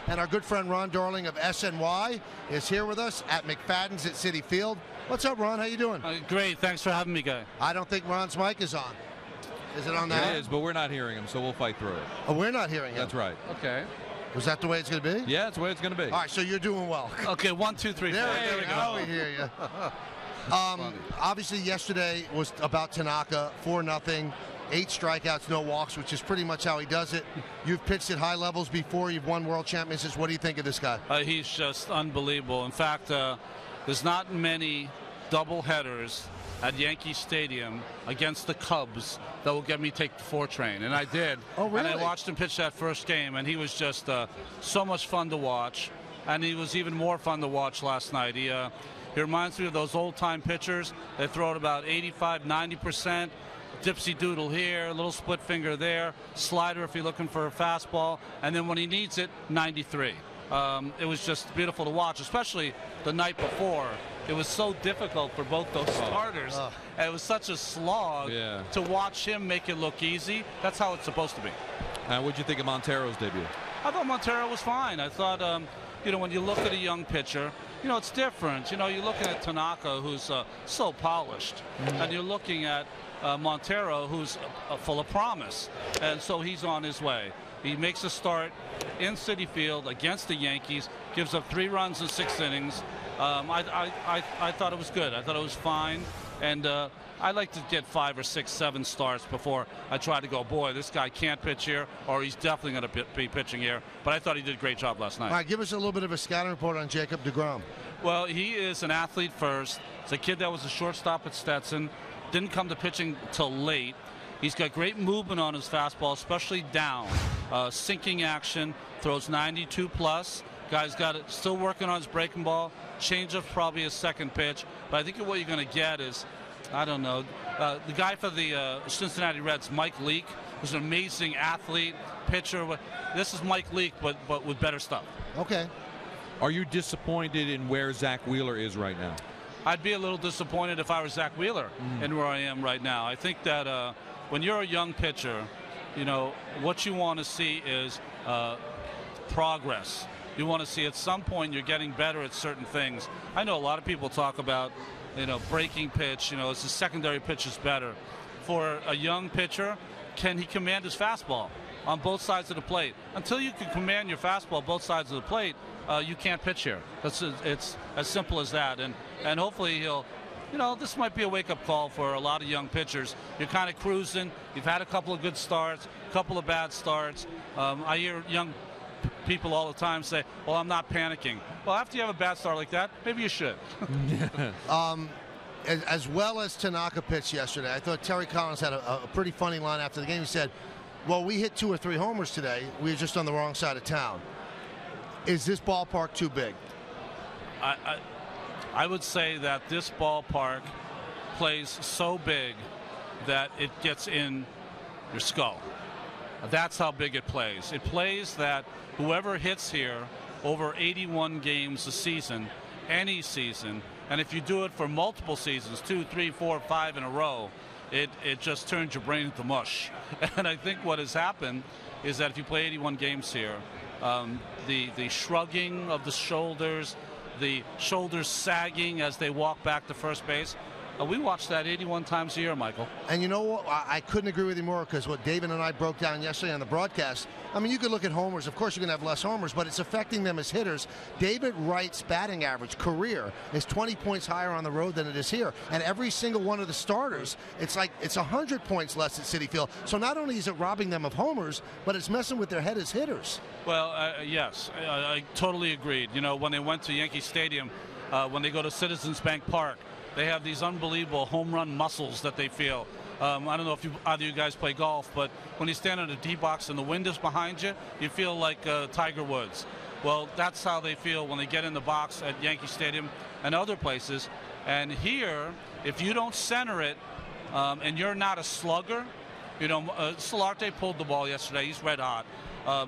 And our good friend Ron Darling of SNY is here with us at McFadden's at Citi Field. What's up, Ron? How you doing? Great. Thanks for having me, Guy. I don't think Ron's mic is on. Is it on that? It is, but we're not hearing him, so we'll fight through it. Oh, we're not hearing him? That's right. Okay. Was that the way it's going to be? Yeah, that's the way it's going to be. All right, so you're doing well. Okay, 1, 2, 3, 4. There we go. We hear you. Obviously, yesterday was about Tanaka, 4-0, 8 strikeouts, no walks, which is pretty much how he does it. You've pitched at high levels before. You've won world championships. What do you think of this guy? He's just unbelievable. In fact, there's not many double headers at Yankee Stadium against the Cubs that will get me take the 4 train, and I did. Oh, really? And I watched him pitch that first game, and he was just so much fun to watch, and he was even more fun to watch last night. He reminds me of those old-time pitchers. They throw it about 85, 90%. Dipsy doodle here, a little split finger there, slider if you're looking for a fastball, and then when he needs it, 93. It was just beautiful to watch, especially the night before. It was so difficult for both those starters. And it was such a slog to watch him make it look easy. That's how it's supposed to be. And what did you think of Montero's debut? I thought Montero was fine. I thought, when you look at a young pitcher, it's different. You're looking at Tanaka, who's so polished, and you're looking at Montero, who's full of promise, and so he's on his way. He makes a start in Citi Field against the Yankees, gives up 3 runs in 6 innings. I thought it was good. I thought it was fine, and I like to get 5 or 6, 7 starts before I try to go, boy, this guy can't pitch here, or he's definitely going to be pitching here. But I thought he did a great job last night. All right, give us a little bit of a scouting report on Jacob deGrom. Well, he is an athlete first. He's a kid that was a shortstop at Stetson. Didn't come to pitching till late. He's got great movement on his fastball, especially down. Sinking action, throws 92 plus. Guy's got it, still working on his breaking ball. Changeup's probably his second pitch. But I think what you're going to get is, I don't know, the guy for the Cincinnati Reds, Mike Leake, who's an amazing athlete, pitcher. This is Mike Leake, but with better stuff. Okay. Are you disappointed in where Zach Wheeler is right now? I'd be a little disappointed if I were Zach Wheeler and where I am right now. I think that when you're a young pitcher, what you want to see is progress. You want to see at some point you're getting better at certain things. I know a lot of people talk about, breaking pitch, as the secondary pitch is better. For a young pitcher, can he command his fastball on both sides of the plate? Until you can command your fastball both sides of the plate, you can't pitch here. It's as simple as that. And hopefully he'll, this might be a wake-up call for a lot of young pitchers. You're kind of cruising. You've had a couple of good starts, a couple of bad starts. I hear young people all the time say, well, I'm not panicking. Well, after you have a bad start like that, maybe you should. As well as Tanaka pitched yesterday, I thought Terry Collins had a pretty funny line after the game. He said, well, we hit 2 or 3 homers today. We were just on the wrong side of town. Is this ballpark too big? I would say that this ballpark plays so big that it gets in your skull. That's how big it plays. It plays that whoever hits here over 81 games a season, any season, and if you do it for multiple seasons, 2, 3, 4, 5 in a row, it just turns your brain into mush. And I think what has happened is that if you play 81 games here, the shrugging of the shoulders, the shoulders sagging as they walk back to first base, we watch that 81 times a year, Michael. And you know what? I couldn't agree with you more, because what David and I broke down yesterday on the broadcast, I mean, you could look at homers. Of course, you're going to have less homers, but it's affecting them as hitters. David Wright's batting average, career, is 20 points higher on the road than it is here. And every single one of the starters, it's 100 points less at Citi Field. So not only is it robbing them of homers, but it's messing with their head as hitters. Well, yes, I totally agreed. When they went to Yankee Stadium, when they go to Citizens Bank Park, they have these unbelievable home run muscles that they feel. I don't know if either of you guys play golf, but when you stand in a tee box and the wind is behind you, you feel like Tiger Woods. Well, that's how they feel when they get in the box at Yankee Stadium and other places. And here, if you don't center it and you're not a slugger, Solarte pulled the ball yesterday. He's red hot.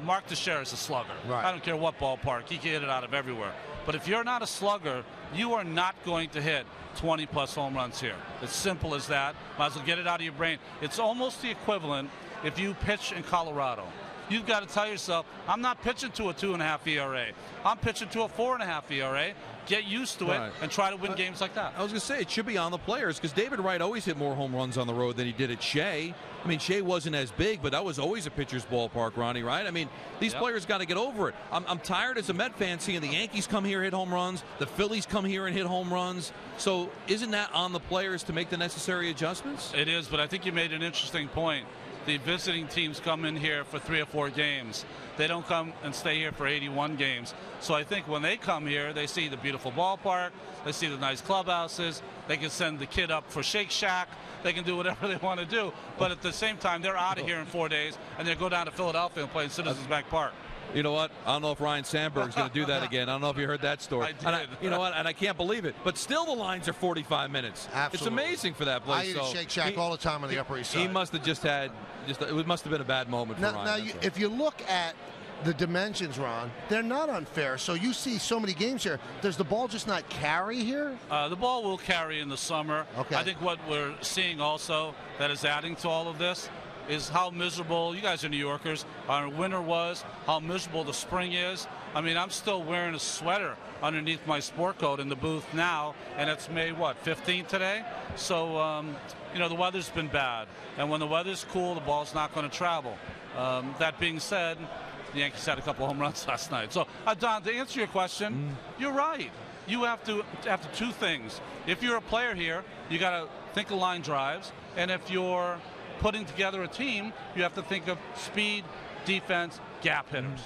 Mark Teixeira is a slugger. Right. I don't care what ballpark. He can hit it out of everywhere. But if you're not a slugger, you are not going to hit 20-plus home runs here. It's simple as that. Might as well get it out of your brain. It's almost the equivalent if you pitch in Colorado. you've got to tell yourself, I'm not pitching to a 2.5 ERA. I'm pitching to a 4.5 ERA. Get used to it and try to win games like that. I was going to say, it should be on the players, because David Wright always hit more home runs on the road than he did at Shea. I mean, Shea wasn't as big, but that was always a pitcher's ballpark, Ronnie, right? I mean, these players got to get over it. I'm tired as a Met fan seeing the Yankees come here, hit home runs, the Phillies come here and hit home runs. So isn't that on the players to make the necessary adjustments? It is, but I think you made an interesting point. The visiting teams come in here for 3 or 4 games. They don't come and stay here for 81 games. So I think when they come here, they see the beautiful ballpark, they see the nice clubhouses, they can send the kid up for Shake Shack, they can do whatever they want to do. But at the same time, they're out of here in 4 days, and they go down to Philadelphia and play in Citizens Bank Park. You know what? I don't know if Ryan Sandberg's going to do that again. I don't know if you heard that story. I did. You know what? And I can't believe it. But still, the lines are 45 minutes. Absolutely. It's amazing for that place. I eat at Shake Shack all the time on the Upper East Side. He must have just had, it must have been a bad moment for Ryan. Now if you look at the dimensions, Ron, they're not unfair. So you see so many games here. Does the ball just not carry here? The ball will carry in the summer. Okay. I think what we're seeing also that is adding to all of this is how miserable, you guys are New Yorkers, our winter was, how miserable the spring is. I mean, I'm still wearing a sweater underneath my sport coat in the booth now, and it's May, 15th today? So, you know, the weather's been bad. And when the weather's cool, the ball's not going to travel. That being said, the Yankees had a couple home runs last night. So, Don, to answer your question, you're right. You have to, after 2 things. If you're a player here, you got to think of line drives, and if you're putting together a team, you have to think of speed, defense, gap hitters.